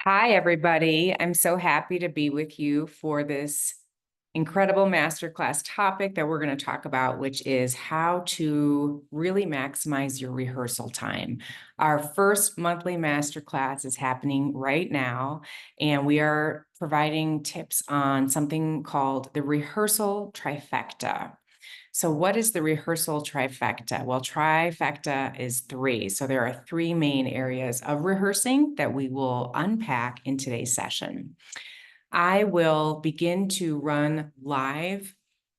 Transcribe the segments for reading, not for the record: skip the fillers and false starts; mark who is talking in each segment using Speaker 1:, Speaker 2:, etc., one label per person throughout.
Speaker 1: Hi, everybody. I'm so happy to be with you for this incredible masterclass topic that we're going to talk about, which is how to really maximize your rehearsal time. Our first monthly masterclass is happening right now, and we are providing tips on something called the rehearsal trifecta. So what is the rehearsal trifecta? Well, trifecta is three. So there are three main areas of rehearsing that we will unpack in today's session. I will begin to run live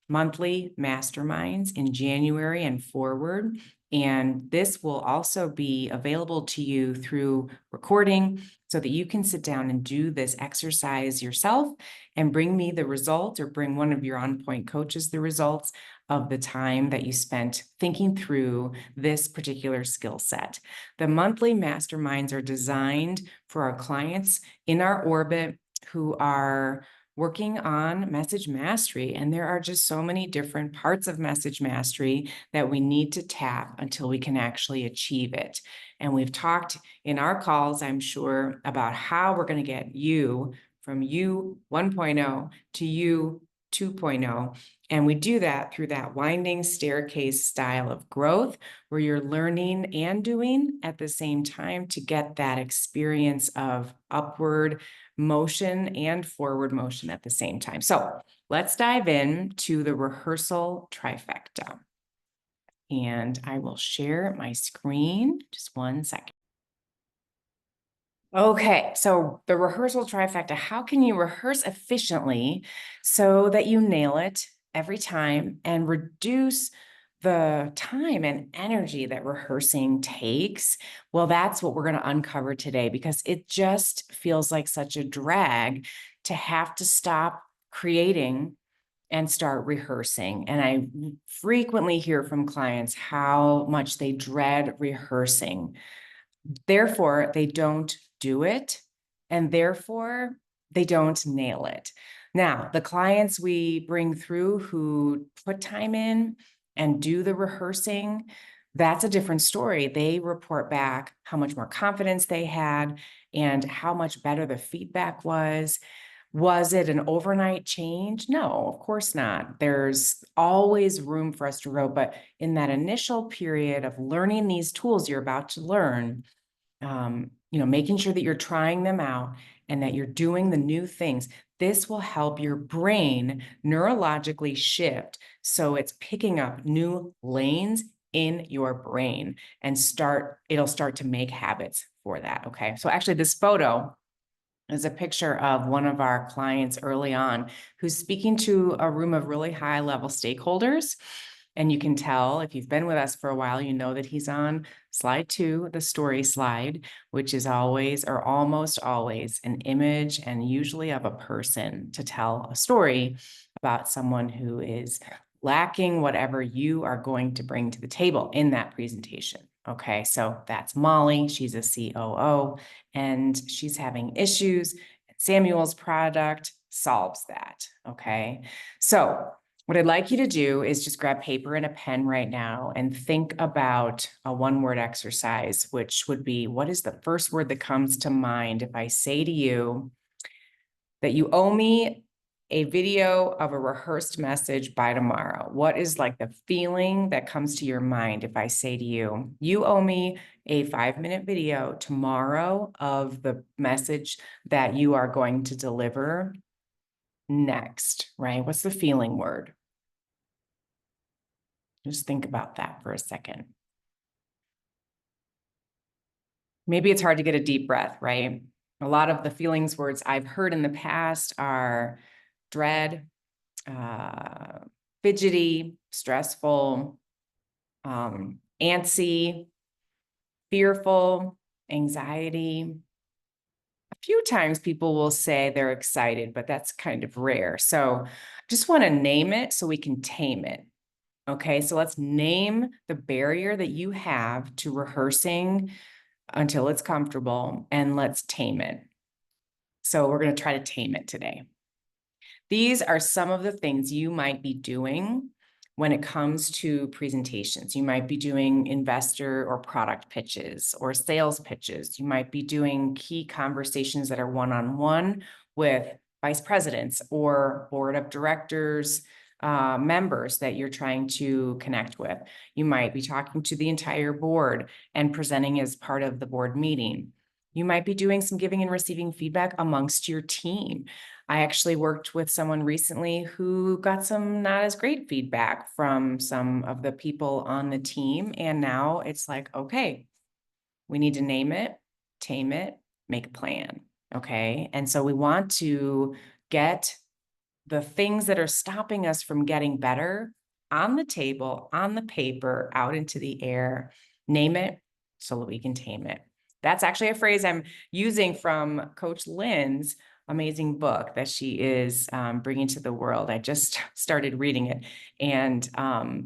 Speaker 1: monthly masterminds in January and forward. And this will also be available to you through recording so that you can sit down and do this exercise yourself and bring me the results or bring one of your on-point coaches the results of the time that you spent thinking through this particular skill set. The monthly masterminds are designed for our clients in our orbit who are working on message mastery. And there are just so many different parts of message mastery that we need to tap until we can actually achieve it. And we've talked in our calls, I'm sure, about how we're going to get you from you 1.0 to you 2.0. And we do that through that winding staircase style of growth where you're learning and doing at the same time to get that experience of upward motion and forward motion at the same time. So let's dive in to the rehearsal trifecta. And I will share my screen. Just one second. Okay, so the rehearsal trifecta, how can you rehearse efficiently so that you nail it every time and reduce the time and energy that rehearsing takes? Well, that's what we're going to uncover today because it just feels like such a drag to have to stop creating and start rehearsing. And I frequently hear from clients how much they dread rehearsing. Therefore, they don't do it, and therefore they don't nail it. Now, the clients we bring through who put time in and do the rehearsing, that's a different story. They report back how much more confidence they had and how much better the feedback was. Was it an overnight change? No, of course not. There's always room for us to grow, but in that initial period of learning these tools you're about to learn, making sure that you're trying them out and that you're doing the new things. This will help your brain neurologically shift so it's picking up new lanes in your brain and it'll start to make habits for that. Okay. So actually this photo is a picture of one of our clients early on who's speaking to a room of really high level stakeholders. And you can tell if you've been with us for a while, you know that he's on slide 2, the story slide, which is always or almost always an image and usually of a person to tell a story about someone who is lacking whatever you are going to bring to the table in that presentation. Okay, so that's Molly. She's a COO and she's having issues. Samuel's product solves that. Okay, so what I'd like you to do is just grab paper and a pen right now and think about a one-word exercise, which would be, what is the first word that comes to mind if I say to you that you owe me a video of a rehearsed message by tomorrow? What is like the feeling that comes to your mind if I say to you, you owe me a 5-minute video tomorrow of the message that you are going to deliver next, right? What's the feeling word? Just think about that for a second. Maybe it's hard to get a deep breath, right? A lot of the feelings words I've heard in the past are dread, fidgety, stressful, antsy, fearful, anxiety. A few times people will say they're excited, but that's kind of rare. So just want to name it so we can tame it. Okay, so let's name the barrier that you have to rehearsing until it's comfortable, and let's tame it. So we're going to try to tame it today. These are some of the things you might be doing when it comes to presentations. You might be doing investor or product pitches or sales pitches. You might be doing key conversations that are one-on-one with vice presidents or board of directors, members that you're trying to connect with. You might be talking to the entire board and presenting as part of the board meeting. You might be doing some giving and receiving feedback amongst your team. I actually worked with someone recently who got some not as great feedback from some of the people on the team. And now it's like, okay, we need to name it, tame it, make a plan. Okay. And so we want to get the things that are stopping us from getting better on the table, on the paper, out into the air, name it so that we can tame it. That's actually a phrase I'm using from Coach Lynn's amazing book that she is bringing to the world. I just started reading it, and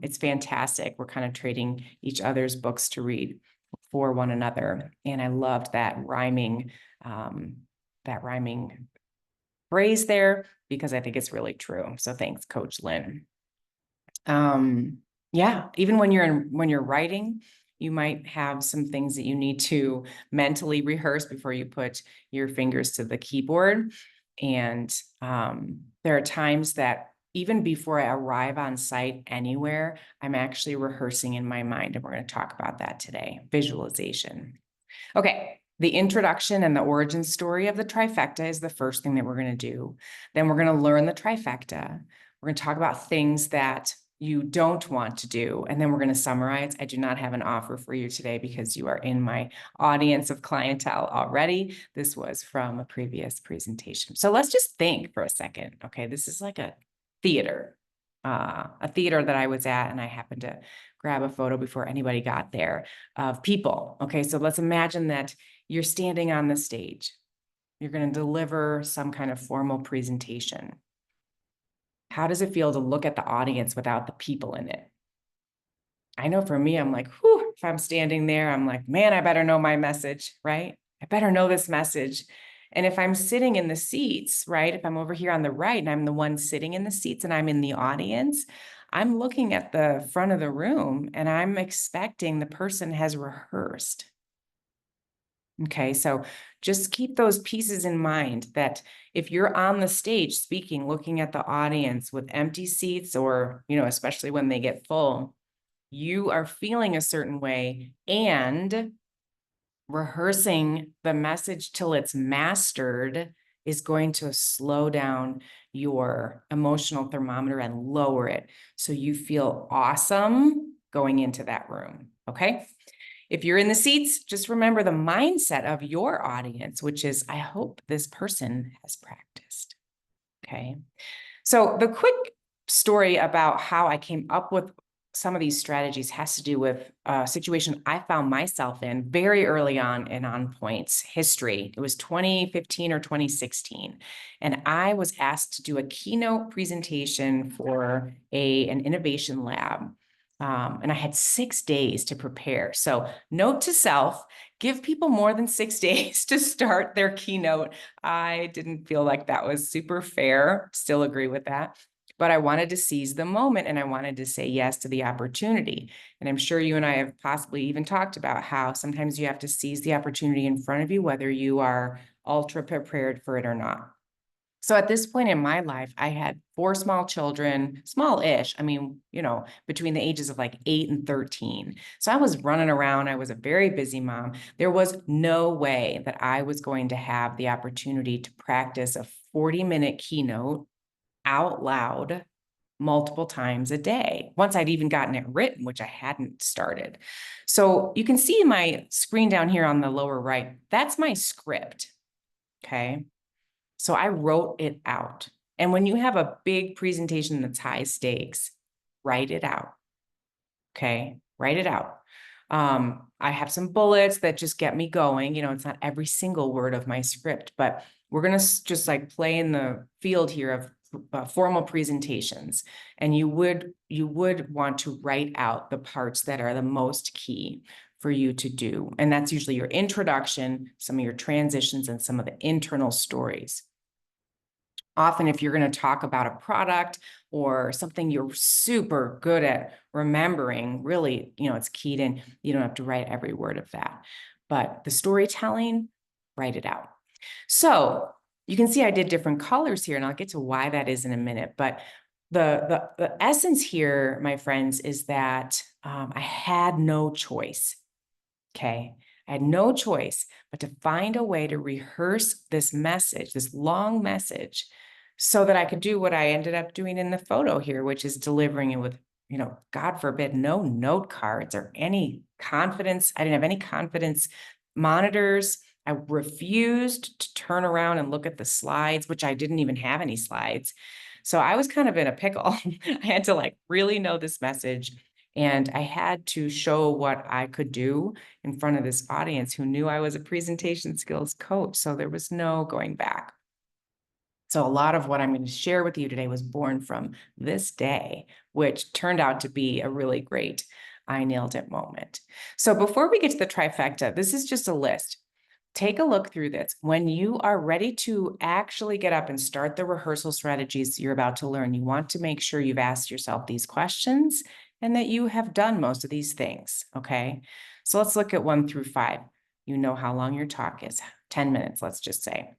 Speaker 1: it's fantastic. We're kind of trading each other's books to read for one another. And I loved that rhyming phrase there because I think it's really true. So thanks, Coach Lynn. Yeah, even when you're writing, you might have some things that you need to mentally rehearse before you put your fingers to the keyboard. And there are times that even before I arrive on site anywhere, I'm actually rehearsing in my mind. And we're going to talk about that today, visualization. Okay, the introduction and the origin story of the trifecta is the first thing that we're going to do. Then we're going to learn the trifecta. We're going to talk about things that you don't want to do. And then we're going to summarize. I do not have an offer for you today because you are in my audience of clientele already. This was from a previous presentation. So let's just think for a second. Okay, this is like a theater that I was at, and I happened to grab a photo before anybody got there of people. Okay, so let's imagine that you're standing on the stage. You're going to deliver some kind of formal presentation. How does it feel to look at the audience without the people in it? I know for me, I'm like, whew, if I'm standing there, I'm like, man, I better know my message, right? I better know this message. And if I'm sitting in the seats, right, if I'm over here on the right and I'm the one sitting in the seats and I'm in the audience, I'm looking at the front of the room and I'm expecting the person has rehearsed. Okay, so just keep those pieces in mind that if you're on the stage speaking, looking at the audience with empty seats or, especially when they get full, you are feeling a certain way, and rehearsing the message till it's mastered is going to slow down your emotional thermometer and lower it so you feel awesome going into that room. Okay. If you're in the seats, just remember the mindset of your audience, which is, I hope this person has practiced. Okay. So the quick story about how I came up with some of these strategies has to do with a situation I found myself in very early on in On Point's history. It was 2015 or 2016. And I was asked to do a keynote presentation for an innovation lab. And I had 6 days to prepare. So note to self, give people more than 6 days to start their keynote. I didn't feel like that was super fair. Still agree with that. But I wanted to seize the moment and I wanted to say yes to the opportunity. And I'm sure you and I have possibly even talked about how sometimes you have to seize the opportunity in front of you, whether you are ultra prepared for it or not. So at this point in my life, I had 4 small children, small-ish. I mean, between the ages of like 8 and 13. So I was running around. I was a very busy mom. There was no way that I was going to have the opportunity to practice a 40-minute keynote out loud multiple times a day. Once I'd even gotten it written, which I hadn't started. So you can see my screen down here on the lower right, that's my script. Okay. So I wrote it out. And when you have a big presentation that's high stakes, write it out. Okay, write it out. I have some bullets that just get me going. It's not every single word of my script, but we're going to just like play in the field here of formal presentations. And you would want to write out the parts that are the most key for you to do. And that's usually your introduction, some of your transitions, and some of the internal stories. Often, if you're going to talk about a product or something you're super good at remembering, really, it's keyed in. You don't have to write every word of that. But the storytelling, write it out. So you can see I did different colors here, and I'll get to why that is in a minute. But the essence here, my friends, is that I had no choice. Okay. I had no choice but to find a way to rehearse this message, this long message, so that I could do what I ended up doing in the photo here, which is delivering it with, God forbid, no note cards or any confidence. I didn't have any confidence monitors. I refused to turn around and look at the slides, which I didn't even have any slides. So I was kind of in a pickle. I had to really know this message. And I had to show what I could do in front of this audience who knew I was a presentation skills coach. So there was no going back. So a lot of what I'm going to share with you today was born from this day, which turned out to be a really great I nailed it moment. So before we get to the trifecta, this is just a list. Take a look through this. When you are ready to actually get up and start the rehearsal strategies you're about to learn, you want to make sure you've asked yourself these questions and that you have done most of these things, okay? So let's look at 1 through 5. You know how long your talk is, 10 minutes, let's just say.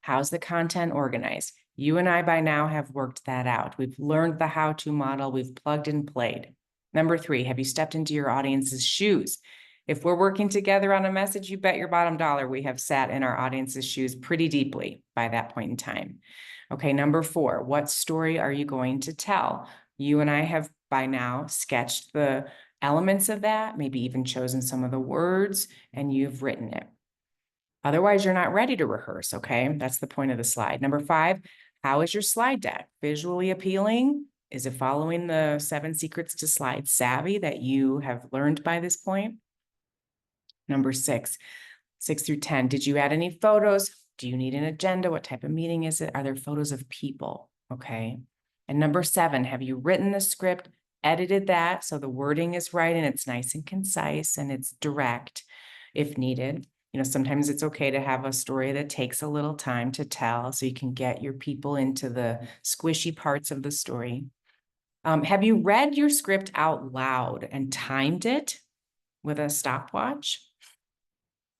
Speaker 1: How's the content organized? You and I by now have worked that out. We've learned the how-to model. We've plugged and played. Number 3, have you stepped into your audience's shoes? If we're working together on a message, you bet your bottom dollar we have sat in our audience's shoes pretty deeply by that point in time. Okay, number 4, what story are you going to tell? You and I have by now sketched the elements of that, maybe even chosen some of the words, and you've written it. Otherwise, you're not ready to rehearse, okay? That's the point of the slide. Number 5, how is your slide deck? Visually appealing? Is it following the 7 secrets to slide savvy that you have learned by this point? Number 6, 6 through 10, did you add any photos? Do you need an agenda? What type of meeting is it? Are there photos of people? Okay. And number 7, have you written the script, edited that so the wording is right and it's nice and concise and it's direct if needed? Sometimes it's okay to have a story that takes a little time to tell so you can get your people into the squishy parts of the story. Have you read your script out loud and timed it with a stopwatch?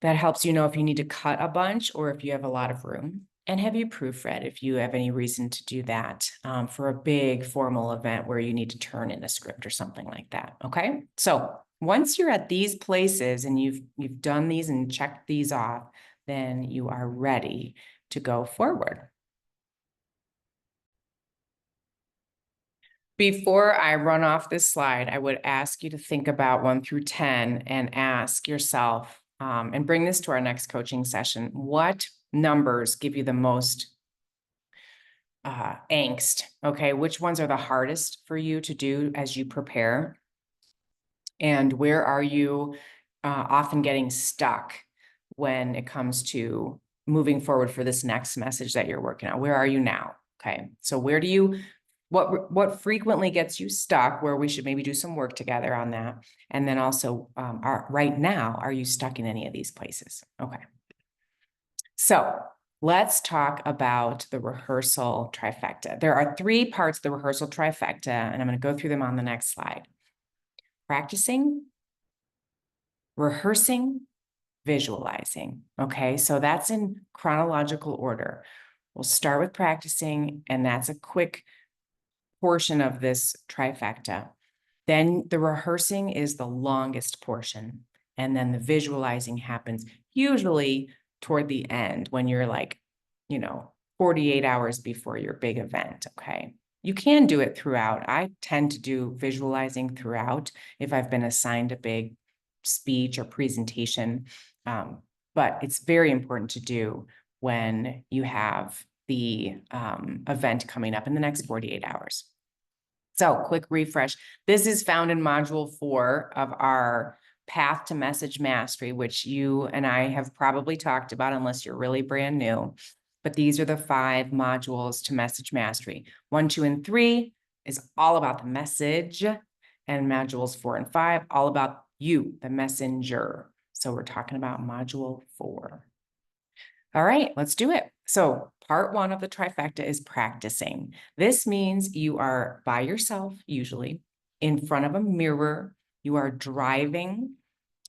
Speaker 1: That helps you know if you need to cut a bunch or if you have a lot of room. And have you proofread if you have any reason to do that for a big formal event where you need to turn in a script or something like that, okay? So once you're at these places and you've done these and checked these off, then you are ready to go forward. Before I run off this slide, I would ask you to think about 1 through 10 and ask yourself, and bring this to our next coaching session, what numbers give you the most angst? Okay, which ones are the hardest for you to do as you prepare? And where are you often getting stuck when it comes to moving forward for this next message that you're working on? Where are you now? Okay, so where do you what frequently gets you stuck, where we should maybe do some work together on that? And then also, right now, are you stuck in any of these places? Okay. So let's talk about the rehearsal trifecta. There are 3 parts of the rehearsal trifecta, and I'm going to go through them on the next slide. Practicing, rehearsing, visualizing. Okay, so that's in chronological order. We'll start with practicing, and that's a quick portion of this trifecta. Then the rehearsing is the longest portion. And then the visualizing happens usually toward the end when you're 48 hours before your big event. Okay. You can do it throughout. I tend to do visualizing throughout if I've been assigned a big speech or presentation. But it's very important to do when you have the event coming up in the next 48 hours. So quick refresh. This is found in module 4 of our Path to Message Mastery, which you and I have probably talked about unless you're really brand new. But these are the 5 modules to Message Mastery. 1, 2, and 3 is all about the message, and modules 4 and 5, all about you, the messenger. So we're talking about module 4. All right, let's do it. So part one of the trifecta is practicing. This means you are by yourself, usually in front of a mirror. You are driving.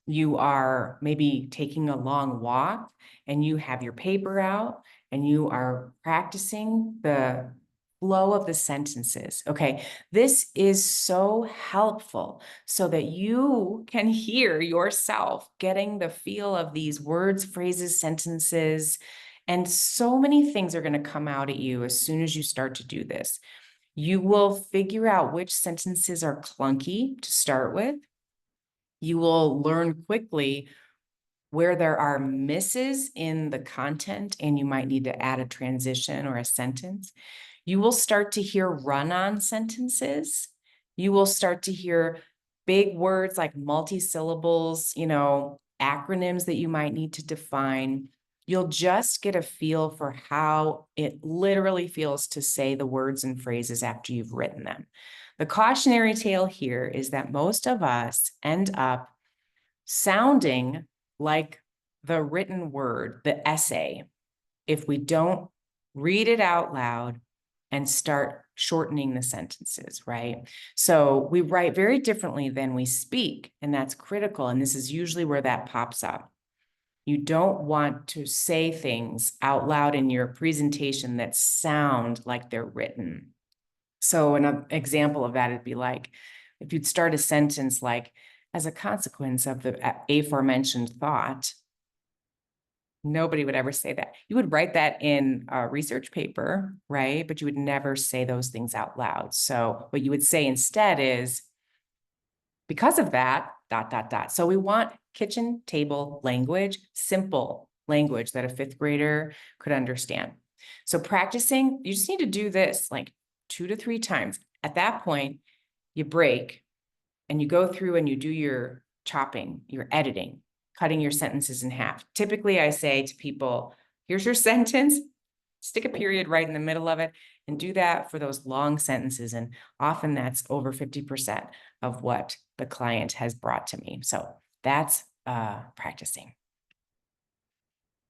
Speaker 1: You are maybe taking a long walk and you have your paper out and you are practicing the flow of the sentences. Okay. This is so helpful so that you can hear yourself getting the feel of these words, phrases, sentences. And so many things are going to come out at you as soon as you start to do this. You will figure out which sentences are clunky to start with. You will learn quickly where there are misses in the content and you might need to add a transition or a sentence. You will start to hear run-on sentences. You will start to hear big words like multi-syllables, acronyms that you might need to define. You'll just get a feel for how it literally feels to say the words and phrases after you've written them. The cautionary tale here is that most of us end up sounding like the written word, the essay, if we don't read it out loud and start shortening the sentences, right? So we write very differently than we speak, and that's critical. And this is usually where that pops up. You don't want to say things out loud in your presentation that sound like they're written. So an example of that would be like, if you'd start a sentence like, as a consequence of the aforementioned thought, nobody would ever say that. You would write that in a research paper, right? But you would never say those things out loud. So what you would say instead is, because of that, ... So we want kitchen table language, simple language that a fifth grader could understand. So practicing, you just need to do this like 2 to 3 times. At that point, you break and you go through and you do your chopping, your editing, cutting your sentences in half. Typically, I say to people, here's your sentence, stick a period right in the middle of it, and do that for those long sentences. And often that's over 50% of what the client has brought to me. So that's practicing.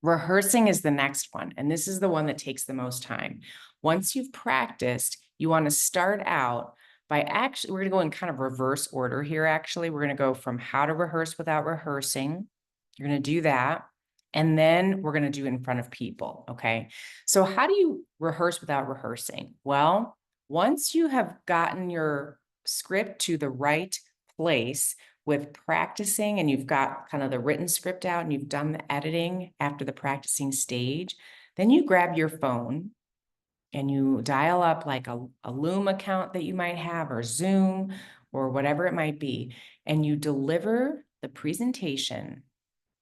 Speaker 1: Rehearsing is the next one, and this is the one that takes the most time. Once you've practiced, you want to start out by we're going to go in kind of reverse order here, actually. We're going to go from how to rehearse without rehearsing. You're going to do that, and then we're going to do it in front of people, okay? So how do you rehearse without rehearsing? Well, once you have gotten your script to the right place, with practicing and you've got kind of the written script out and you've done the editing after the practicing stage, then you grab your phone and you dial up like a Loom account that you might have or Zoom or whatever it might be, and you deliver the presentation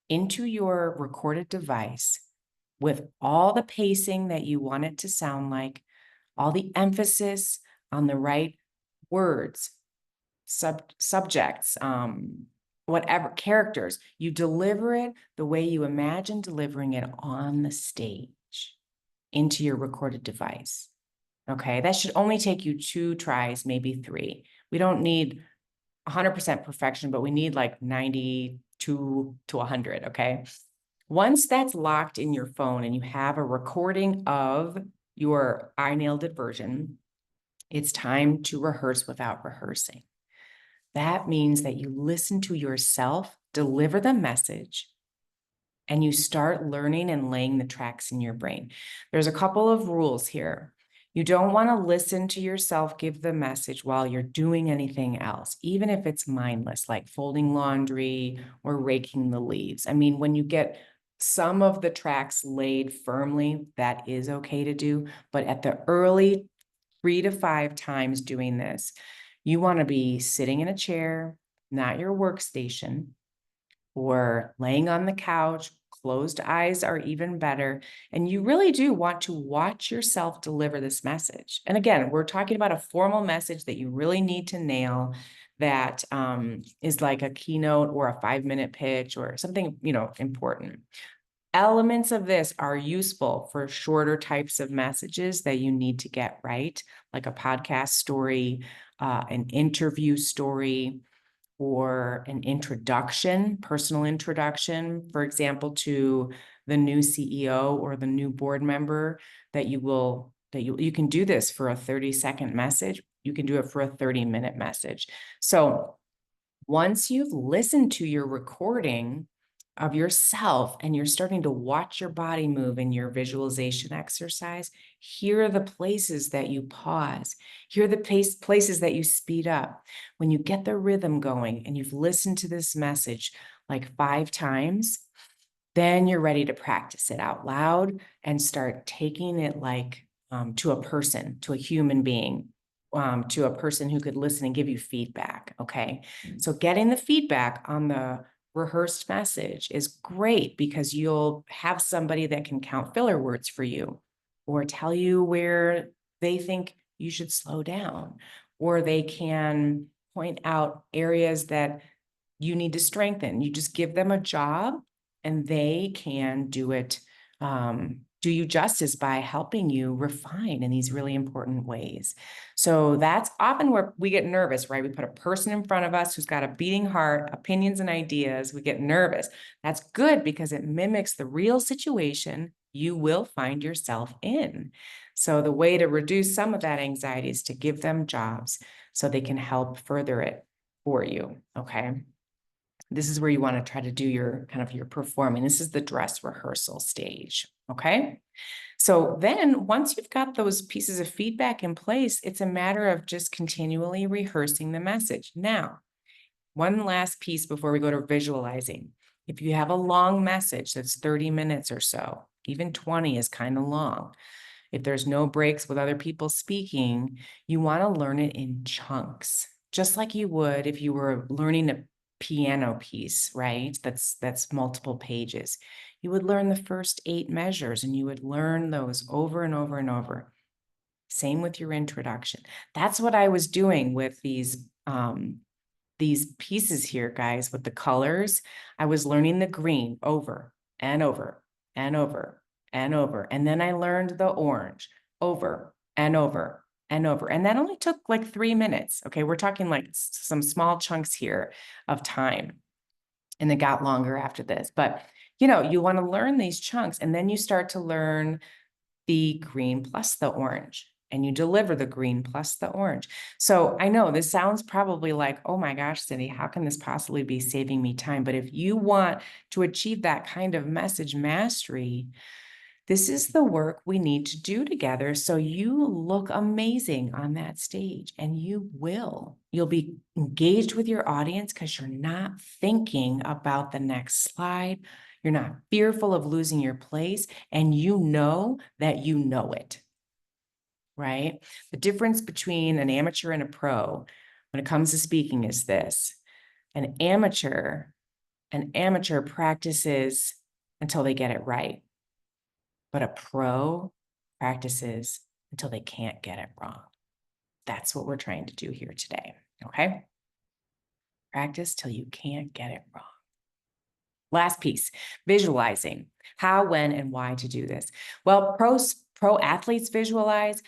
Speaker 1: into your recorded device with all the pacing that you want it to sound like, all the emphasis on the right words, subjects, whatever, characters. You deliver it the way you imagine delivering it on the stage into your recorded device. Okay, that should only take you 2 tries, maybe 3. We don't need 100% perfection, but we need like 92 to 100, okay? Once that's locked in your phone and you have a recording of your I Nailed It version, it's time to rehearse without rehearsing. That means that you listen to yourself deliver the message and you start learning and laying the tracks in your brain. There's a couple of rules here. You don't want to listen to yourself give the message while you're doing anything else, even if it's mindless, like folding laundry or raking the leaves. I mean, when you get some of the tracks laid firmly, that is okay to do. But at the early 3 to 5 times doing this, you want to be sitting in a chair, not your workstation, or laying on the couch. Closed eyes are even better. And you really do want to watch yourself deliver this message. And again, we're talking about a formal message that you really need to nail, that is like a keynote or a 5-minute pitch or something, important. Elements of this are useful for shorter types of messages that you need to get right, like a podcast story, an interview story, or an introduction, personal introduction, for example, to the new CEO or the new board member that you can do this for a 30-second message. You can do it for a 30-minute message. So once you've listened to your recording of yourself and you're starting to watch your body move in your visualization exercise, here are the places that you pause. Here are the places that you speed up. When you get the rhythm going and you've listened to this message like 5 times, then you're ready to practice it out loud and start taking it like to a person, to a human being, to a person who could listen and give you feedback. Okay. So getting the feedback on the rehearsed message is great because you'll have somebody that can count filler words for you or tell you where they think you should slow down, or they can point out areas that you need to strengthen. You just give them a job and they can do it, do you justice by helping you refine in these really important ways. So that's often where we get nervous, right? We put a person in front of us who's got a beating heart, opinions and ideas. We get nervous. That's good because it mimics the real situation you will find yourself in. So the way to reduce some of that anxiety is to give them jobs so they can help further it for you, okay? This is where you want to try to do your kind of your performing. This is the dress rehearsal stage, okay? So then once you've got those pieces of feedback in place, it's a matter of just continually rehearsing the message. Now, one last piece before we go to visualizing. If you have a long message that's 30 minutes or so, even 20 is kind of long. If there's no breaks with other people speaking, you want to learn it in chunks, just like you would if you were learning a piano piece, right? That's multiple pages. You would learn the first 8 measures and you would learn those over and over and over. Same with your introduction. That's what I was doing with these pieces here, guys, with the colors. I was learning the green over and over and over and over. And then I learned the orange over and over and over. And that only took like 3 minutes. Okay. We're talking like some small chunks here of time. And it got longer after this. But, you want to learn these chunks and then you start to learn the green plus the orange, and you deliver the green plus the orange. So I know this sounds probably like, oh my gosh, Cindy, how can this possibly be saving me time? But if you want to achieve that kind of message mastery, this is the work we need to do together so you look amazing on that stage, and you will. You'll be engaged with your audience because you're not thinking about the next slide. You're not fearful of losing your place, and you know that you know it, right? The difference between an amateur and a pro when it comes to speaking is this. An amateur practices until they get it right. But a pro practices until they can't get it wrong. That's what we're trying to do here today, okay? Practice till you can't get it wrong. Last piece, visualizing. How, when, and why to do this. Well, pro athletes visualize,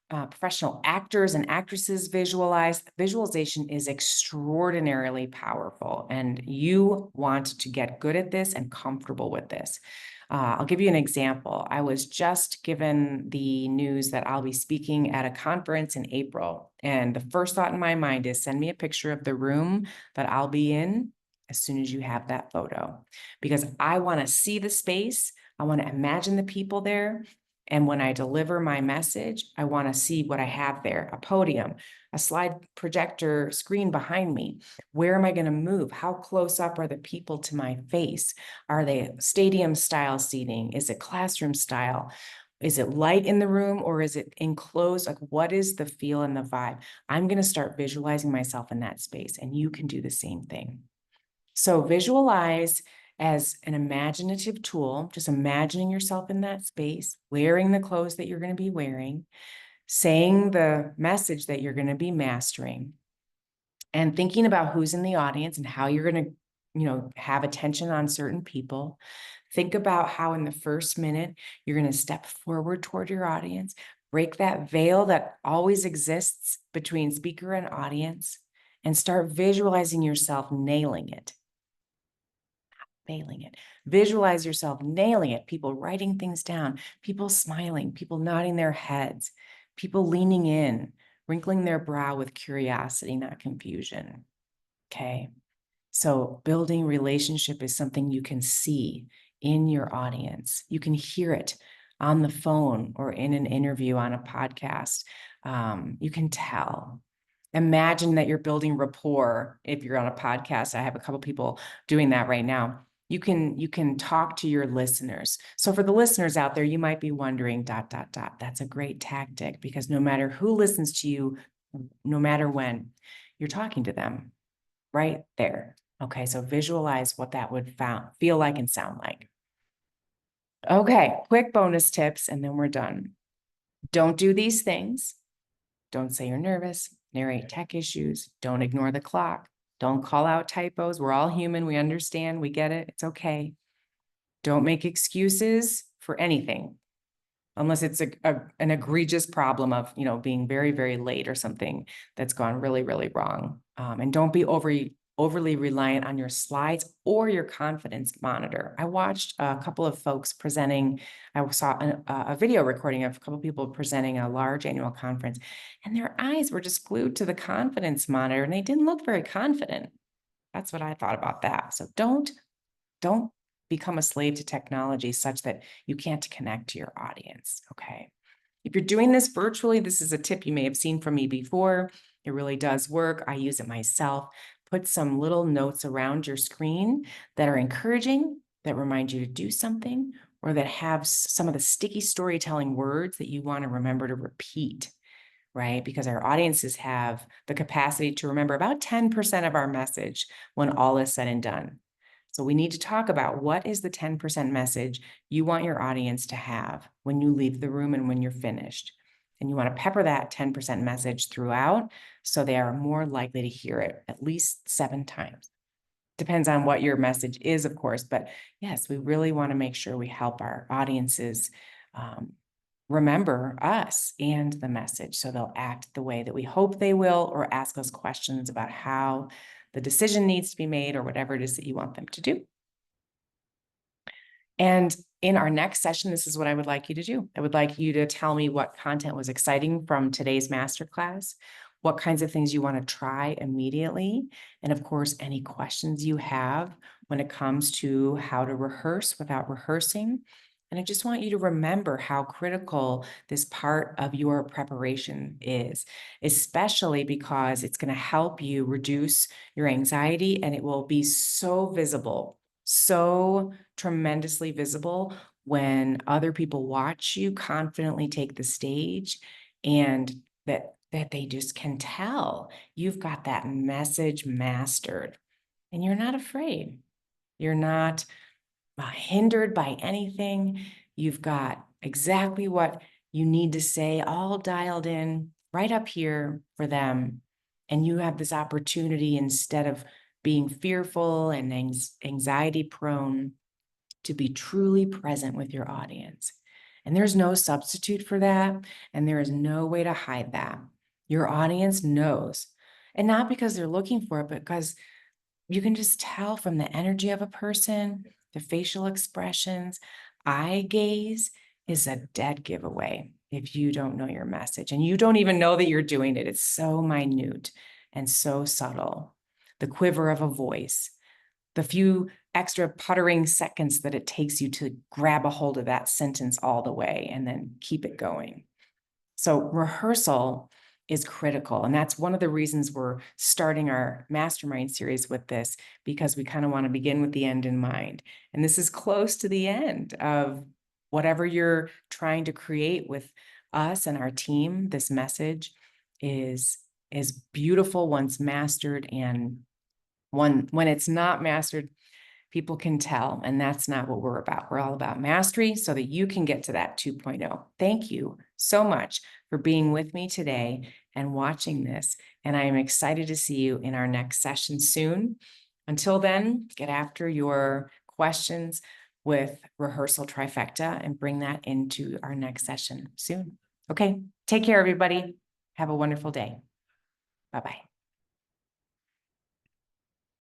Speaker 1: professional actors and actresses visualize. Visualization is extraordinarily powerful, and you want to get good at this and comfortable with this. I'll give you an example. I was just given the news that I'll be speaking at a conference in April, and the first thought in my mind is send me a picture of the room that I'll be in as soon as you have that photo, because I want to see the space. I want to imagine the people there. And when I deliver my message, I want to see what I have there, a podium, a slide projector screen behind me. Where am I going to move? How close up are the people to my face? Are they stadium style seating? Is it classroom style? Is it light in the room or is it enclosed? Like, what is the feel and the vibe? I'm going to start visualizing myself in that space, and you can do the same thing. So visualize as an imaginative tool, just imagining yourself in that space, wearing the clothes that you're going to be wearing, saying the message that you're going to be mastering, and thinking about who's in the audience and how you're going to, have attention on certain people. Think about how in the first minute, you're going to step forward toward your audience, break that veil that always exists between speaker and audience, and start visualizing yourself nailing it. failing it. Visualize yourself nailing it, people writing things down, people smiling, people nodding their heads, people leaning in, wrinkling their brow with curiosity, not confusion. Okay. So building relationship is something you can see in your audience. You can hear it on the phone or in an interview on a podcast. You can tell. Imagine that you're building rapport if you're on a podcast. I have a couple people doing that right now. You can talk to your listeners. So for the listeners out there, you might be wondering, ... That's a great tactic because no matter who listens to you, no matter when, you're talking to them right there. Okay, so visualize what that would feel like and sound like. Okay, quick bonus tips, and then we're done. Don't do these things. Don't say you're nervous, narrate tech issues, don't ignore the clock, don't call out typos. We're all human, we understand, we get it, it's okay. Don't make excuses for anything, unless it's an egregious problem of, being very, very late or something that's gone really, really wrong. And don't be overly reliant on your slides or your confidence monitor. I watched a couple of folks presenting. I saw a video recording of a couple of people presenting a large annual conference, and their eyes were just glued to the confidence monitor, and they didn't look very confident. That's what I thought about that. So don't become a slave to technology such that you can't connect to your audience, okay? If you're doing this virtually, this is a tip you may have seen from me before. It really does work. I use it myself. Put some little notes around your screen that are encouraging, that remind you to do something, or that have some of the sticky storytelling words that you want to remember to repeat, right? Because our audiences have the capacity to remember about 10% of our message when all is said and done. So we need to talk about what is the 10% message you want your audience to have when you leave the room and when you're finished. And you want to pepper that 10% message throughout so they are more likely to hear it at least 7 times. Depends on what your message is, of course, but yes, we really want to make sure we help our audiences remember us and the message so they'll act the way that we hope they will, or ask us questions about how the decision needs to be made or whatever it is that you want them to do. And in our next session, this is what I would like you to do. I would like you to tell me what content was exciting from today's masterclass, what kinds of things you want to try immediately, and of course, any questions you have when it comes to how to rehearse without rehearsing. And I just want you to remember how critical this part of your preparation is, especially because it's going to help you reduce your anxiety, and it will be so visible, so tremendously visible when other people watch you confidently take the stage, and that they just can tell you've got that message mastered and you're not afraid. You're not hindered by anything. You've got exactly what you need to say, all dialed in right up here for them. And you have this opportunity, instead of being fearful and anxiety prone, to be truly present with your audience. And there's no substitute for that. And there is no way to hide that. Your audience knows. And not because they're looking for it, but because you can just tell from the energy of a person, the facial expressions. Eye gaze is a dead giveaway if you don't know your message and you don't even know that you're doing it. It's so minute and so subtle. The quiver of a voice, the few extra puttering seconds that it takes you to grab a hold of that sentence all the way and then keep it going. So rehearsal is critical. And that's one of the reasons we're starting our mastermind series with this, because we kind of want to begin with the end in mind. And this is close to the end of whatever you're trying to create with us and our team. This message is beautiful once mastered, and when it's not mastered, people can tell, and that's not what we're about. We're all about mastery so that you can get to that 2.0. Thank you so much for being with me today and watching this. And I am excited to see you in our next session soon. Until then, get after your questions with Rehearsal Trifecta and bring that into our next session soon. Okay, take care, everybody. Have a wonderful day. Bye-bye.